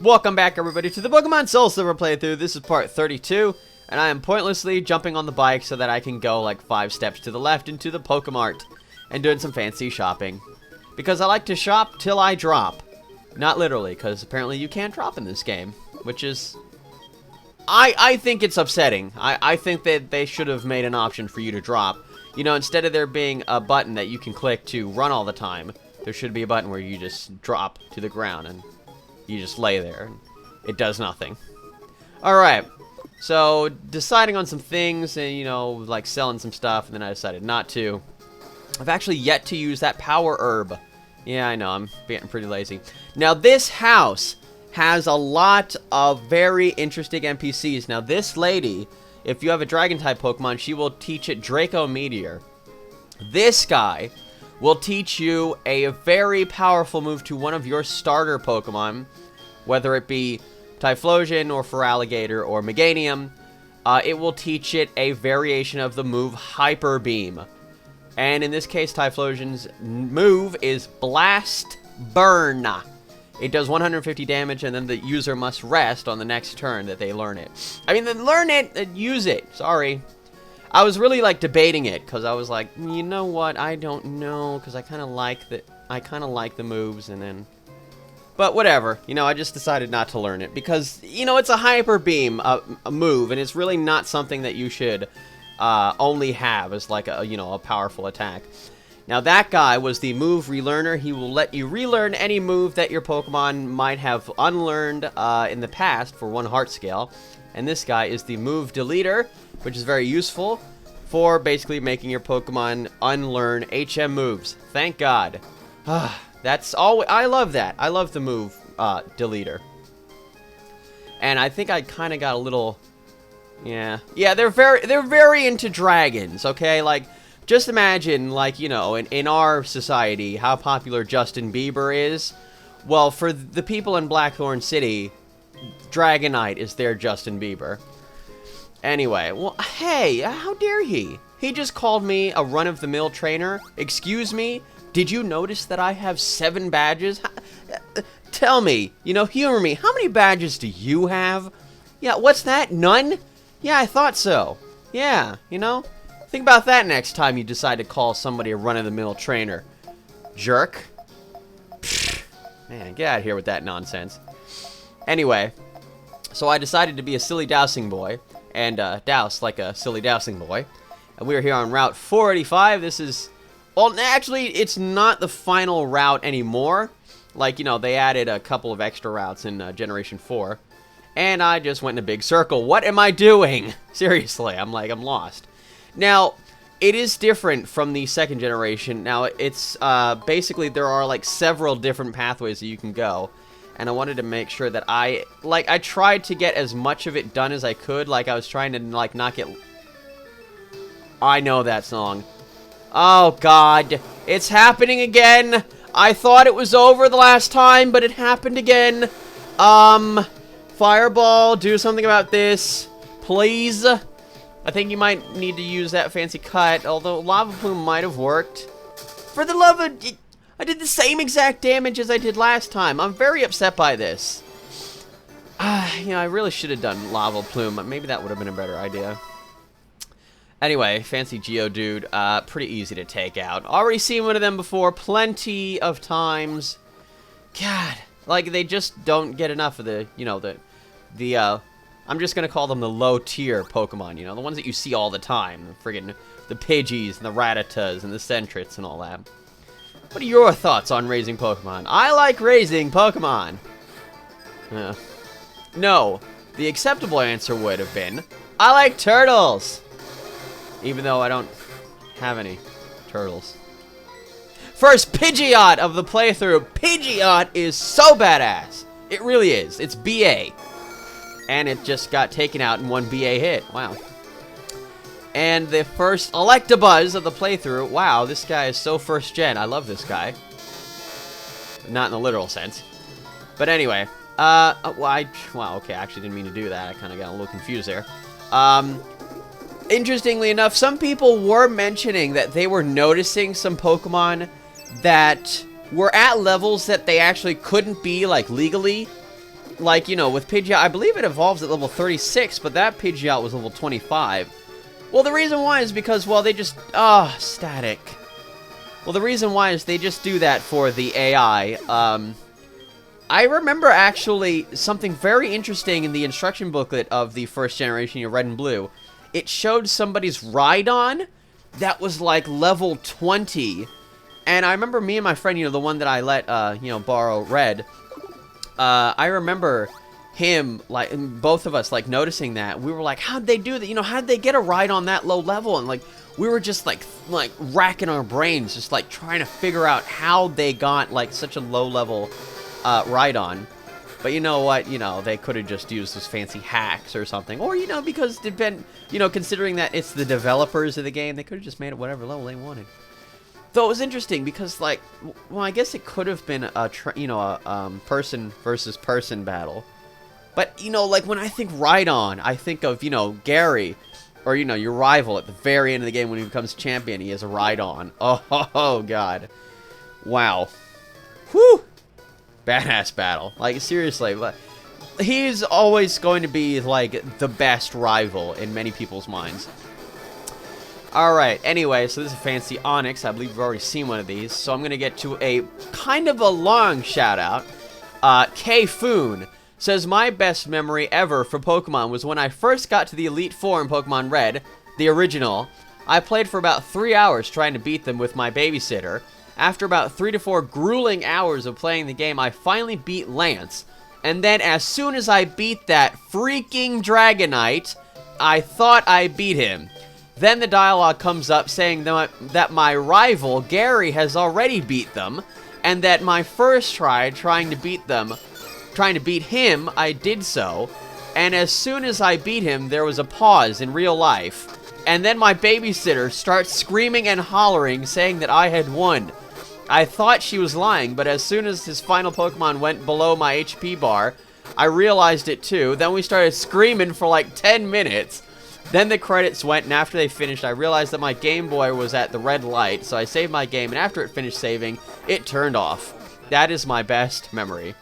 Welcome back, everybody, to the Pokemon SoulSilver playthrough. This is part 32, and I am pointlessly jumping on the bike so that I can go like 5 steps to the left into the Pokemart and doing some fancy shopping. Because I like to shop till I drop. Not literally, because apparently you can't drop in this game, which is... I think it's upsetting. I think that they should have made an option for you to drop. You know, instead of there being a button that you can click to run all the time, there should be a button where you just drop to the ground and you just lay there, and it does nothing. Alright, so deciding on some things and, you know, like selling some stuff, and then I decided not to. I've actually yet to use that power herb. Yeah, I know, I'm getting pretty lazy. Now, this house has a lot of very interesting NPCs. Now, this lady, if you have a Dragon-type Pokemon, she will teach it Draco Meteor. This guy will teach you a very powerful move to one of your starter Pokemon, whether it be Typhlosion or Feraligatr or Meganium. It will teach it a variation of the move Hyper Beam. And in this case, Typhlosion's move is Blast Burn. It does 150 damage, and then the user must rest on the next turn that they learn it. I mean, then learn it, use it. Sorry. I was really, like, debating it, because I was like, you know what, I don't know, because I kind of like the moves, and then... But whatever, you know, I just decided not to learn it, because, you know, it's a Hyper Beam a move, and it's really not something that you should only have as, like, a, you know, a powerful attack. Now, that guy was the move relearner. He will let you relearn any move that your Pokemon might have unlearned in the past for 1 heart scale. And this guy is the move deleter, which is very useful for basically making your Pokemon unlearn HM moves. Thank God. That's all. I love that. I love the move deleter. And I think I kind of got a little... Yeah, they're very into dragons, okay? Like, just imagine, like, you know, in our society, how popular Justin Bieber is. Well, for the people in Blackthorn City, Dragonite is their Justin Bieber. Anyway, well, hey, how dare he? He just called me a run-of-the-mill trainer. Excuse me? Did you notice that I have 7 badges? Tell me, you know, humor me. How many badges do you have? Yeah, what's that? None? Yeah, I thought so. Yeah, you know? Think about that next time you decide to call somebody a run-of-the-mill trainer. Jerk. Pfft, man, get out of here with that nonsense. Anyway, so I decided to be a silly dousing boy, and douse like a silly dousing boy. And we are here on Route 485. This is... Well, actually, it's not the final route anymore. Like, you know, they added a couple of extra routes in Generation 4. And I just went in a big circle. What am I doing? Seriously, I'm lost. Now, it is different from the 2nd generation. Now, it's, basically, there are, like, several different pathways that you can go. And I wanted to make sure that I tried to get as much of it done as I could. Like, I was trying to, like, not get... I know that song. Oh, God. It's happening again. I thought it was over the last time, but it happened again. Fireball, do something about this. Please. I think you might need to use that fancy cut, although Lava Plume might have worked. For the love of... I did the same exact damage as I did last time. I'm very upset by this. You know, I really should have done Lava Plume. Maybe that would have been a better idea. Anyway, fancy Geodude, pretty easy to take out. Already seen one of them before, plenty of times. God, like, they just don't get enough of the, you know, I'm just gonna call them the low-tier Pokemon, you know, the ones that you see all the time. The friggin' the Pidgeys, and the Rattatas, and the Sentrets, and all that. What are your thoughts on raising Pokemon? I like raising Pokemon! No, the acceptable answer would have been, I like turtles! Even though I don't have any turtles. First Pidgeot of the playthrough. Pidgeot is so badass. It really is. It's BA. And it just got taken out in 1 BA hit. Wow. And the first Electabuzz of the playthrough. Wow, this guy is so first gen. I love this guy. Not in the literal sense. But anyway. Wow, okay, I actually didn't mean to do that. I kind of got a little confused there. Interestingly enough, some people were mentioning that they were noticing some Pokemon that were at levels that they actually couldn't be, like, legally. like, you know, with Pidgeot, I believe it evolves at level 36, but that Pidgeot was level 25. Well, the reason why is because, well, they just... static. Well, the reason why is they just do that for the AI. I remember, actually, something very interesting in the instruction booklet of the first generation of Red and Blue. It showed somebody's Rhydon that was, like, level 20. And I remember me and my friend, you know, the one that I let, you know, borrow Red... I remember him, like, both of us, like, noticing that. We were like, how'd they do that? You know, how'd they get a ride on that low level? And, like, we were just, like, racking our brains, just, like, trying to figure out how they got, like, such a low-level ride on. But you know what? You know, they could have just used those fancy hacks or something. Or, you know, because, you know, considering that it's the developers of the game, they could have just made it whatever level they wanted. Though it was interesting because, like, well, I guess it could have been a person versus person battle. But, you know, like, when I think Rhydon, I think of, you know, Gary, or, you know, your rival at the very end of the game when he becomes champion, he has a Rhydon. Oh, God. Wow. Whew! Badass battle. Like, seriously, but he's always going to be, like, the best rival in many people's minds. Alright, anyway, so this is a fancy Onyx. I believe we've already seen one of these. So I'm going to get to a kind of a long shout-out. K-Foon says, my best memory ever for Pokemon was when I first got to the Elite Four in Pokemon Red, the original. I played for about 3 hours trying to beat them with my babysitter. After about 3 to 4 grueling hours of playing the game, I finally beat Lance. And then as soon as I beat that freaking Dragonite, I thought I beat him. Then the dialogue comes up saying that my rival, Gary, has already beat them, and that my first try trying to beat him, I did so, and as soon as I beat him, there was a pause in real life, and then my babysitter starts screaming and hollering, saying that I had won. I thought she was lying, but as soon as his final Pokemon went below my HP bar, I realized it too. Then we started screaming for like 10 minutes. Then the credits went, and after they finished, I realized that my Game Boy was at the red light, so I saved my game, and after it finished saving, it turned off. That is my best memory.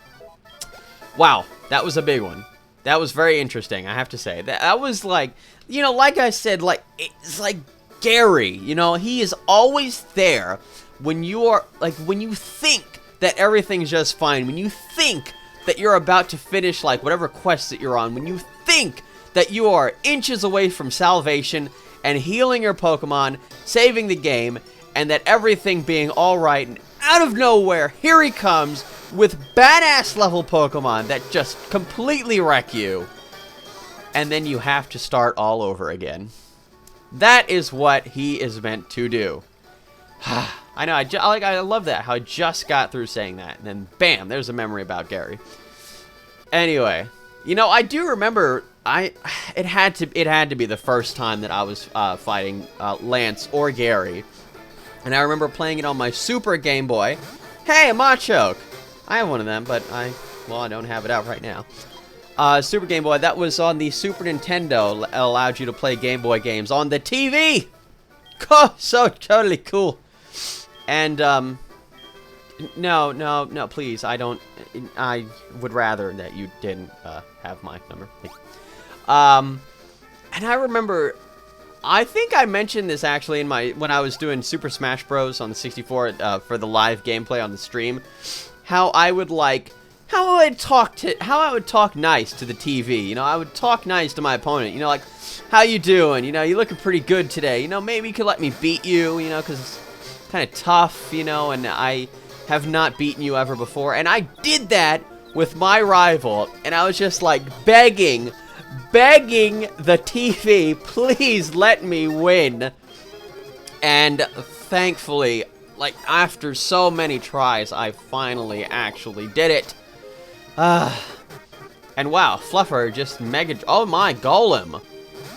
Wow, that was a big one. That was very interesting, I have to say. That was like, you know, like I said, like, it's like Gary, you know, he is always there when you are, like, when you think that everything's just fine, when you think that you're about to finish, like, whatever quest that you're on, when you think that you are inches away from salvation and healing your Pokemon, saving the game, and that everything being alright, and out of nowhere, here he comes with badass level Pokemon that just completely wreck you. And then you have to start all over again. That is what he is meant to do. I know, I love that, how I just got through saying that, and then bam, there's a memory about Gary. Anyway, you know, I do remember it had to be the first time that I was fighting Lance or Gary, and I remember playing it on my Super Game Boy. Hey, a Machoke! I have one of them, but I don't have it out right now. Super Game Boy, that was on the Super Nintendo. It allowed you to play Game Boy games on the TV. Oh, so totally cool. And no, please, I would rather that you didn't have my number. And I remember, I think I mentioned this actually in when I was doing Super Smash Bros. On the 64 for the live gameplay on the stream, how I would talk nice to the TV. You know, I would talk nice to my opponent. You know, like, how you doing? You know, you looking pretty good today. You know, maybe you could let me beat you. You know, because it's kind of tough. You know, and I have not beaten you ever before. And I did that with my rival, and I was just like begging the TV, please let me win. And thankfully, like, after so many tries, I finally actually did it. And wow, Fluffer just oh my, Golem.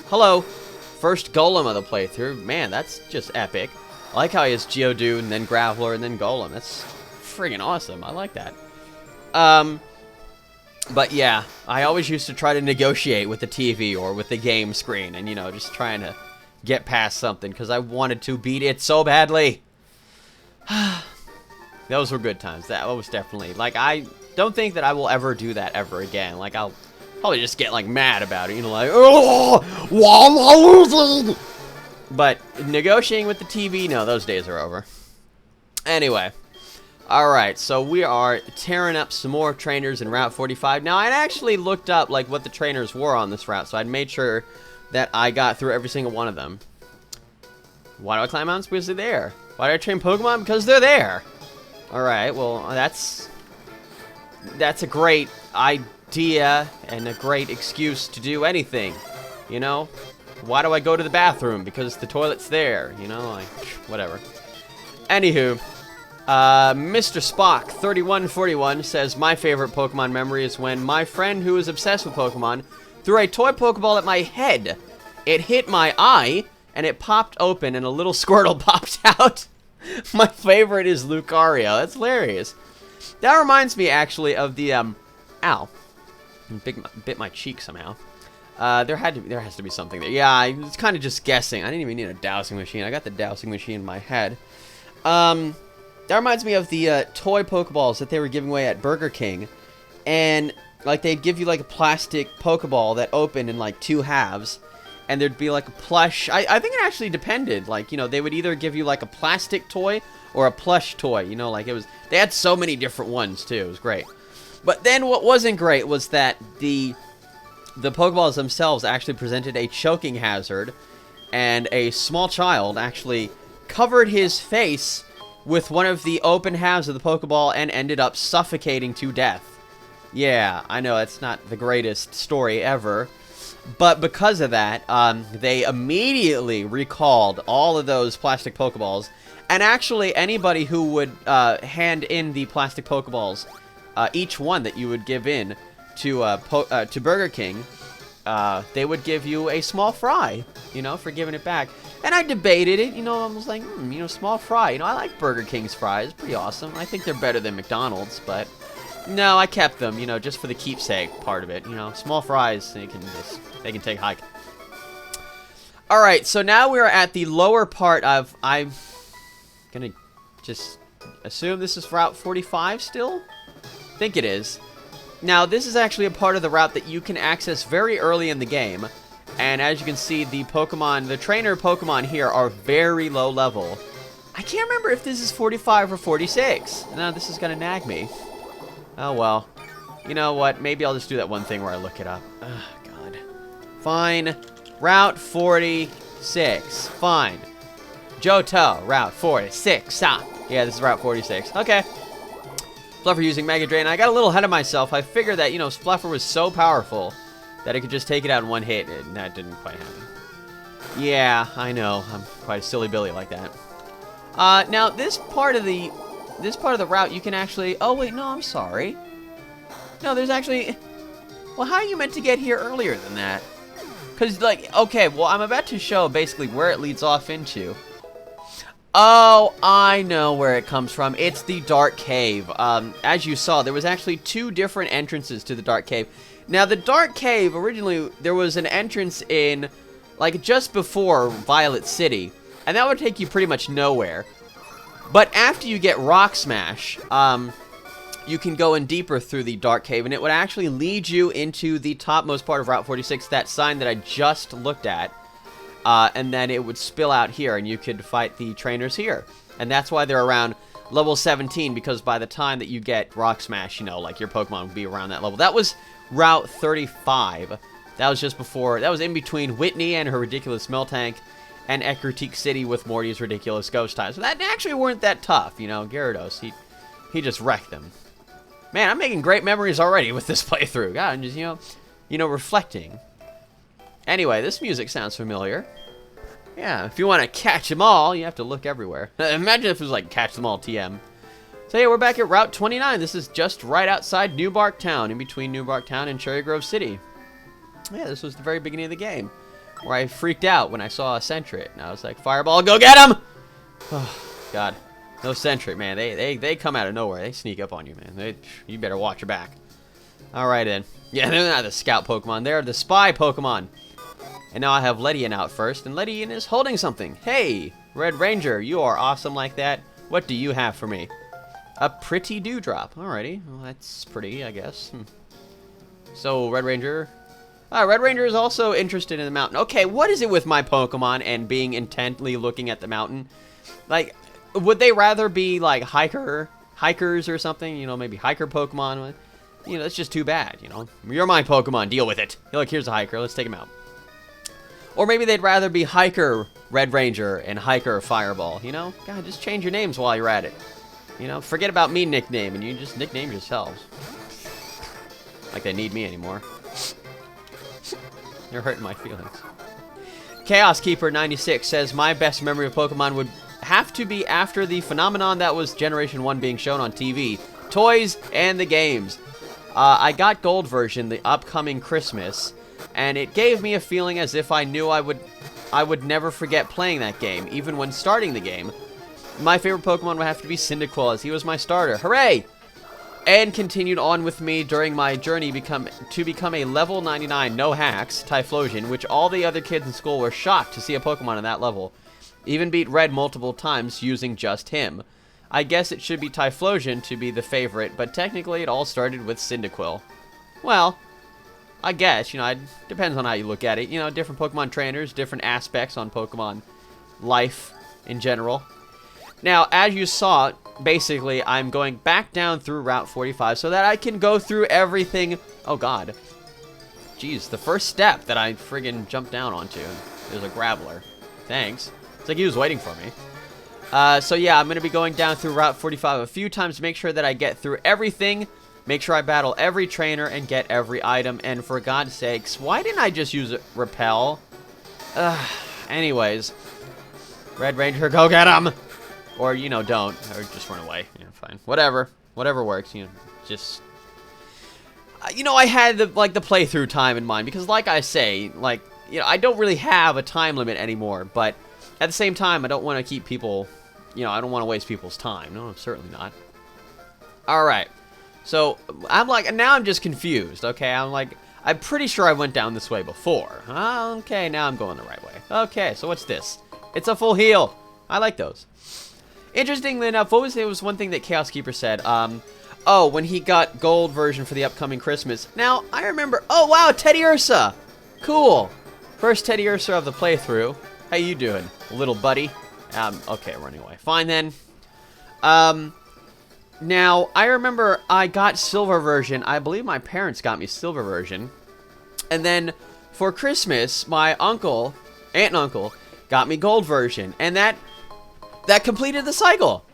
Hello. First Golem of the playthrough. Man, that's just epic. I like how he has Geodude, and then Graveler, and then Golem. That's friggin' awesome. I like that. But yeah, I always used to try to negotiate with the TV or with the game screen, and, you know, just trying to get past something, because I wanted to beat it so badly. Those were good times. That was definitely, like, don't think that I will ever do that ever again. Like, I'll probably just get, like, mad about it, you know, like, oh, why am I losing? But negotiating with the TV, no, those days are over. Anyway, alright, so we are tearing up some more trainers in Route 45. Now, I'd actually looked up, like, what the trainers were on this route, so I'd made sure that I got through every single one of them. Why do I climb mountains? Because they're there. Why do I train Pokemon? Because they're there. Alright, well, that's a great idea and a great excuse to do anything, you know? Why do I go to the bathroom? Because the toilet's there, you know? Like, whatever. Anywho, Mr. Spock 3141 says, my favorite Pokemon memory is when my friend who is obsessed with Pokemon threw a toy Pokeball at my head. It hit my eye, and it popped open, and a little Squirtle popped out. My favorite is Lucario. That's hilarious. That reminds me, actually, of the, ow. Bit my cheek somehow. There has to be something there. Yeah, I was kind of just guessing. I didn't even need a dowsing machine. I got the dowsing machine in my head. That reminds me of the, toy Pokeballs that they were giving away at Burger King. And, like, they'd give you, like, a plastic Pokeball that opened in, like, 2 halves. And there'd be, like, a plush. I think it actually depended. Like, you know, they would either give you, like, a plastic toy or a plush toy. You know, like, it was... They had so many different ones, too. It was great. But then what wasn't great was that the Pokeballs themselves actually presented a choking hazard. And a small child actually covered his face with one of the open halves of the Pokeball and ended up suffocating to death. Yeah, I know, it's not the greatest story ever. But because of that, they immediately recalled all of those plastic Pokeballs. And actually, anybody who would hand in the plastic Pokeballs, each one that you would give in to Burger King, they would give you a small fry, you know, for giving it back. And I debated it, you know, I was like, you know, small fry. You know, I like Burger King's fries, pretty awesome. I think they're better than McDonald's, but... No, I kept them, you know, just for the keepsake part of it. You know, small fries, they can take a hike. Alright, so now we're at the lower part of, I'm gonna just assume this is Route 45 still? I think it is. Now, this is actually a part of the route that you can access very early in the game. And as you can see, the trainer Pokemon here are very low level. I can't remember if this is 45 or 46. No, this is gonna nag me. Oh, well. You know what? Maybe I'll just do that one thing where I look it up. Oh, God. Fine. Route 46. Fine. Johto. Route 46. Ah. Yeah, this is Route 46. Okay. Fluffer using Mega Drain. I got a little ahead of myself. I figured that, you know, Fluffer was so powerful that it could just take it out in one hit. And that didn't quite happen. Yeah, I know. I'm quite a silly Billy like that. Now, this part of the route, you can actually... Oh, wait, no, I'm sorry. No, there's actually... Well, how are you meant to get here earlier than that? Because, like, okay, well, I'm about to show basically where it leads off into. Oh, I know where it comes from. It's the Dark Cave. As you saw, there was actually 2 different entrances to the Dark Cave. Now, the Dark Cave, originally, there was an entrance in, like, just before Violet City. And that would take you pretty much nowhere. But after you get Rock Smash, you can go in deeper through the Dark Cave, and it would actually lead you into the topmost part of Route 46, that sign that I just looked at. And then it would spill out here, and you could fight the trainers here. And that's why they're around level 17, because by the time that you get Rock Smash, you know, like, your Pokemon would be around that level. That was Route 35. That was just before, that was in between Whitney and her ridiculous Miltank, and Ecruteak City with Morty's ridiculous ghost types. So that actually weren't that tough, you know. Gyarados, he just wrecked them. Man, I'm making great memories already with this playthrough. God, I'm just, you know, reflecting. Anyway, this music sounds familiar. Yeah, if you want to catch them all, you have to look everywhere. Imagine if it was like Catch Them All TM. So yeah, we're back at Route 29. This is just right outside New Bark Town, in between New Bark Town and Cherry Grove City. Yeah, this was the very beginning of the game, where I freaked out when I saw a Sentret, and I was like, Fireball, go get him! Oh, God. No Sentret, man. They come out of nowhere. They sneak up on you, man. You better watch your back. Alright, then. Yeah, they're not the scout Pokemon. They're the spy Pokemon. And now I have Ledian out first, and Ledian is holding something. Hey, Red Ranger, you are awesome like that. What do you have for me? A pretty dewdrop. Alrighty. Well, that's pretty, I guess. So, Red Ranger. Red Ranger is also interested in the mountain. Okay, what is it with my Pokemon and being intently looking at the mountain? Like, would they rather be, like, hikers or something? You know, maybe hiker Pokemon? You know, that's just too bad, you know? You're my Pokemon, deal with it. Look, here's a hiker, let's take him out. Or maybe they'd rather be hiker Red Ranger and hiker Fireball, you know? God, just change your names while you're at it. You know, forget about me nickname, and you just nickname yourselves. Like they need me anymore. You're hurting my feelings. Chaos Keeper 96 says, my best memory of Pokemon would have to be after the phenomenon that was Generation 1 being shown on TV. Toys and the games. I got Gold version the upcoming Christmas, and it gave me a feeling as if I knew I would never forget playing that game, even when starting the game. My favorite Pokemon would have to be Cyndaquil, as he was my starter. Hooray! And continued on with me during my journey to become a level 99 no hacks Typhlosion, which all the other kids in school were shocked to see a Pokemon in that level. Even beat Red multiple times using just him. I guess it should be Typhlosion to be the favorite, but technically it all started with Cyndaquil. Well, I guess, you know, it depends on how you look at it. You know, different Pokemon trainers, different aspects on Pokemon life in general. Now, as you saw, basically, I'm going back down through Route 45 so that I can go through everything. Oh, God. Jeez, the first step that I friggin' jumped down onto. There's a Graveler. Thanks. It's like he was waiting for me. So, yeah, I'm going to be going down through Route 45 a few times to make sure that I get through everything. Make sure I battle every trainer and get every item. And for God's sakes, why didn't I just use Repel? Anyways. Red Ranger, go get him! Or, you know, don't. Or just run away. Yeah, fine. Whatever. Whatever works. You know, just... You know, I had, the playthrough time in mind. Because, like I say, like, you know, I don't really have a time limit anymore. But, at the same time, I don't want to keep people... You know, I don't want to waste people's time. No, certainly not. Alright. So, I'm like... Now I'm just confused, okay? I'm like... I'm pretty sure I went down this way before. Okay, now I'm going the right way. Okay, so what's this? It's a full heal. I like those. Interestingly enough, it was one thing that Chaos Keeper said, oh, when he got Gold version for the upcoming Christmas. Now, I remember, oh wow, Teddy Ursa! Cool! First Teddy Ursa of the playthrough. How you doing, little buddy? Okay, running away. Fine then. Now, I remember I got Silver version. I believe my parents got me Silver version. And then, for Christmas, my aunt and uncle, got me Gold version. And that completed the cycle.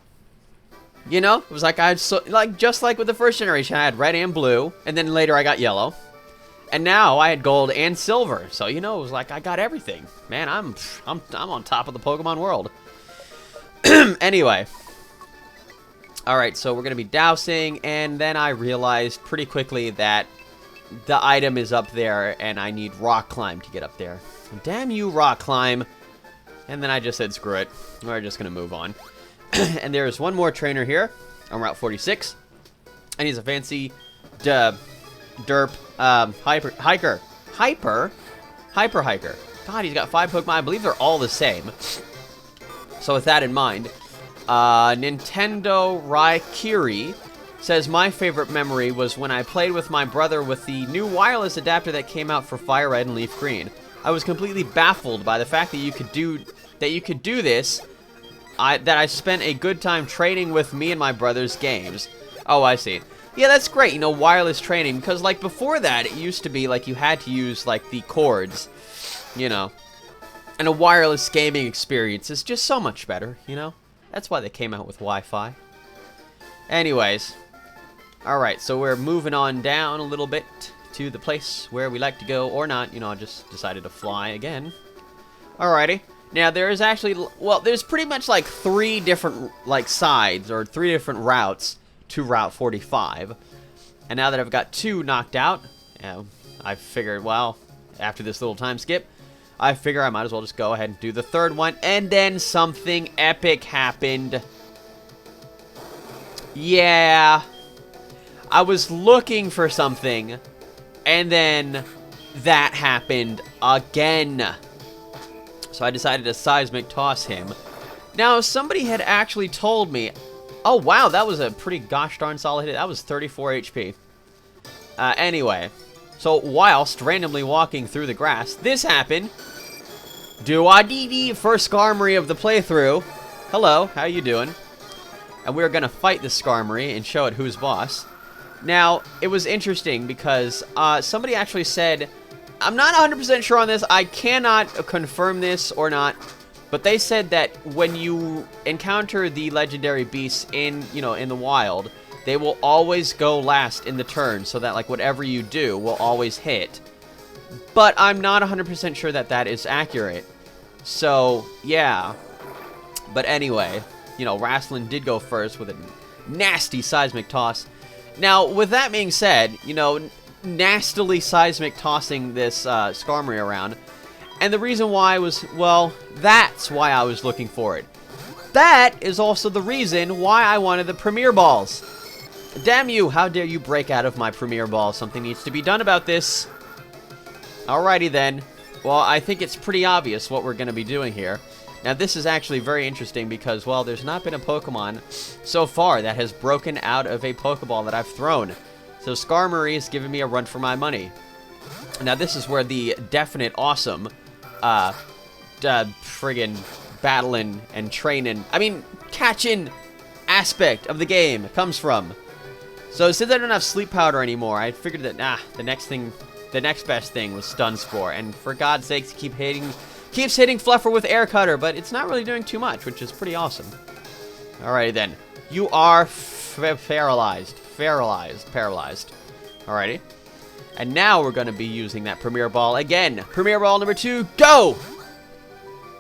You know, it was like just like with the first generation, I had red and blue, and then later I got yellow, and now I had gold and silver. So you know, it was like I got everything. Man, I'm on top of the Pokemon world. Anyway, all right, so we're gonna be dousing, and then I realized pretty quickly that the item is up there, and I need Rock Climb to get up there. Damn you, Rock Climb! And then I just said, screw it. We're just going to move on. And there's one more trainer here on Route 46. And he's a fancy derp hiker. Hyper hiker. God, he's got 5 Pokemon. I believe they're all the same. So with that in mind, Nintendo Raikiri says, my favorite memory was when I played with my brother with the new wireless adapter that came out for Fire Red and Leaf Green. I was completely baffled by the fact that you could do this. That I spent a good time training with me and my brother's games. Oh, I see. Yeah, that's great. You know, wireless training, because like before that, it used to be like you had to use like the cords, you know. And a wireless gaming experience is just so much better, you know. That's why they came out with Wi-Fi. Anyways, all right. So we're moving on down a little bit to the place where we like to go, or not. You know, I just decided to fly again. Alrighty. Now, there is actually, well, there's pretty much like 3 different, like, sides, or 3 different routes to Route 45. And now that I've got 2 knocked out, I figured, well, after this little time skip, I figure I might as well just go ahead and do the 3rd one. And then something epic happened. Yeah. I was looking for something, and then that happened again. So I decided to seismic toss him. Now, somebody had actually told me, Oh, wow, that was a pretty gosh darn solid hit. That was 34 HP. Anyway, so whilst randomly walking through the grass, this happened. Do-a-dee-dee, first Skarmory of the playthrough. Hello, how you doing? And we're gonna fight this Skarmory and show it who's boss. Now, it was interesting because somebody actually said, I'm not 100% sure on this, I cannot confirm this or not, but they said that when you encounter the legendary beasts in, in the wild, they will always go last in the turn, so that like whatever you do will always hit. But I'm not 100% sure that that is accurate. So, yeah. But anyway, Wrestling did go first with a nasty seismic toss. Now, with that being said, nastily seismic tossing this Skarmory around. And the reason why was, well, that's why I was looking for it. That is also the reason why I wanted the Premier Balls. Damn you, how dare you break out of my Premier Ball? Something needs to be done about this. Alrighty then. Well, I think it's pretty obvious what we're going to be doing here. Now, this is actually very interesting because, well, there's not been a Pokemon so far that has broken out of a Pokeball that I've thrown. So Skarmory is giving me a run for my money. Now, this is where the definite awesome, friggin' battling and training, catching aspect of the game comes from. So, since I don't have Sleep Powder anymore, I figured that, the next best thing was Stun Spore. And for God's sakes, keeps hitting Fluffer with Air Cutter, but it's not really doing too much, which is pretty awesome. Alrighty then. You are paralyzed. Alrighty. And now we're going to be using that Premier Ball again. Premier Ball number 2, go!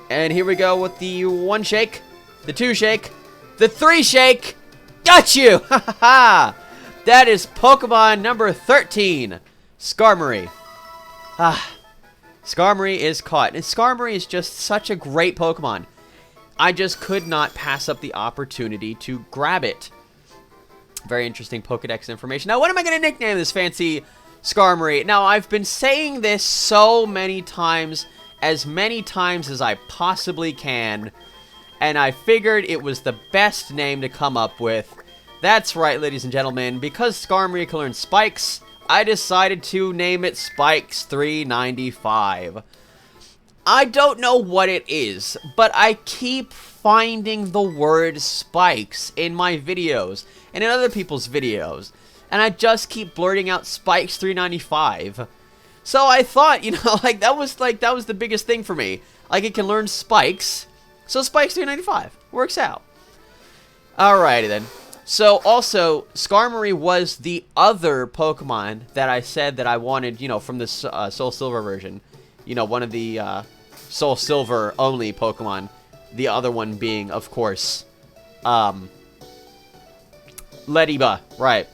And here we go with the 1 shake, the 2 shake, the 3 shake. Got you! Ha ha ha! That is Pokemon number 13, Skarmory. Skarmory is caught. And Skarmory is just such a great Pokemon. I just could not pass up the opportunity to grab it. Very interesting Pokedex information. Now, what am I going to nickname this fancy Skarmory? Now, I've been saying this so many times as I possibly can. And I figured it was the best name to come up with. That's right, ladies and gentlemen. Because Skarmory can learn Spikes, I decided to name it Spikes 395. I don't know what it is, but I keep finding the word Spikes in my videos and in other people's videos. And I just keep blurting out Spikes 395. So I thought, that was the biggest thing for me. Like, it can learn Spikes, so Spikes 395 works out. Alrighty then. So, also, Skarmory was the other Pokemon that I said that I wanted, from the SoulSilver version. One of the SoulSilver only Pokemon. The other one being, of course, Lediba. Right.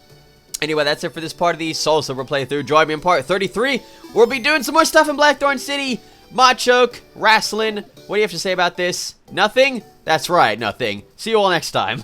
Anyway, that's it for this part of the SoulSilver playthrough. Join me in part 33. We'll be doing some more stuff in Blackthorn City. Machoke, Wrestling. What do you have to say about this? Nothing? That's right, nothing. See you all next time.